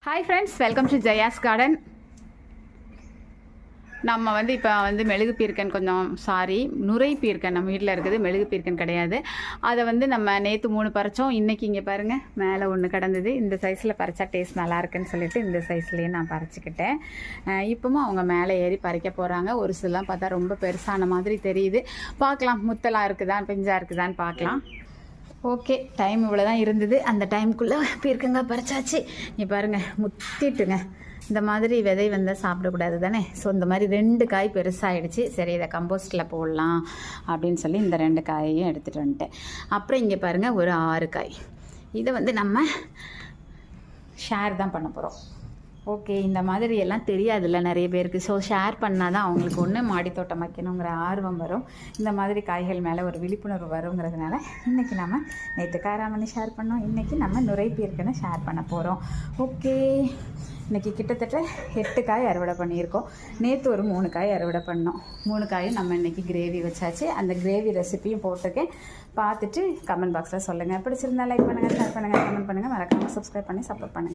Hi friends, welcome to Jaya's garden. நம்ம இப்போ மெழுகு பீர்க்கன் நுரை பீர்க்கன் நம்ம வீட்டில் இருக்குது. மெழுகு பீர்க்கன் கிடையாது. அதை நம்ம நேற்று 3 பறித்தோம். இன்றைக்கி இங்கே பாருங்கள், மேலே ஒன்று கிடந்தது. இந்த சைஸில் பறித்தா டேஸ்ட் நல்லா இருக்குன்னு சொல்லிட்டு இந்த சைஸ்லேயே நான் பறிச்சிக்கிட்டேன். இப்போவும் அவங்க மேலே ஏறி பறிக்க போகிறாங்க. ஒரு சிலாம் பார்த்தா ரொம்ப பெருசான மாதிரி தெரியுது. பார்க்கலாம், முத்தலாக இருக்குதான் பிஞ்சாக இருக்குதான்னு பார்க்கலாம். ஓகே, டைம் இவ்வளோ தான் இருந்தது. அந்த டைமுக்குள்ளே பீர்க்கங்க பறிச்சாச்சு. நீ பாருங்கள், முத்திட்டுங்க. இந்த மாதிரி விதை வந்தால் சாப்பிடக்கூடாது தானே. ஸோ இந்த மாதிரி 2 காய் பெருசாகிடுச்சு. சரி, இதை கம்போஸ்ட்டில் போடலாம் அப்படின்னு சொல்லி இந்த 2 காயையும் எடுத்துகிட்டு வந்துட்டேன். அப்புறம் இங்கே பாருங்கள், ஒரு 6 காய். இதை நம்ம ஷேர் தான் பண்ண போகிறோம். ஓகே, இந்த மாதிரி எல்லாம் தெரியாதுல்ல நிறைய பேருக்கு. ஸோ ஷேர் பண்ணால் தான் அவங்களுக்கு ஒன்று மாடித்தோட்டம் வைக்கணுங்கிற ஆர்வம் வரும். இந்த மாதிரி காய்கள் மேலே ஒரு விழிப்புணர்வு வருங்கிறதுனால இன்றைக்கி நம்ம நேற்று காராமணி ஷேர் பண்ணோம். இன்றைக்கி நம்ம நுரை பீர்க்கனை ஷேர் பண்ண போகிறோம். ஓகே, இன்றைக்கி கிட்டத்தட்ட 8 காய் அறுவடை பண்ணியிருக்கோம். நேற்று ஒரு 3 காய் அறுவடை பண்ணோம். 3 காயும் நம்ம இன்றைக்கி கிரேவி வச்சாச்சு. அந்த கிரேவி ரெசிப்பியும் போட்டிருக்கேன். பார்த்துட்டு கமெண்ட் பாக்ஸில் சொல்லுங்கள். பிடிச்சிருந்தா லைக் பண்ணுங்கள், ஷேர் பண்ணுங்கள், கமெண்ட் பண்ணுங்கள். மறக்காமல் சப்ஸ்கிரைப் பண்ணி சப்போர்ட் பண்ணுங்கள்.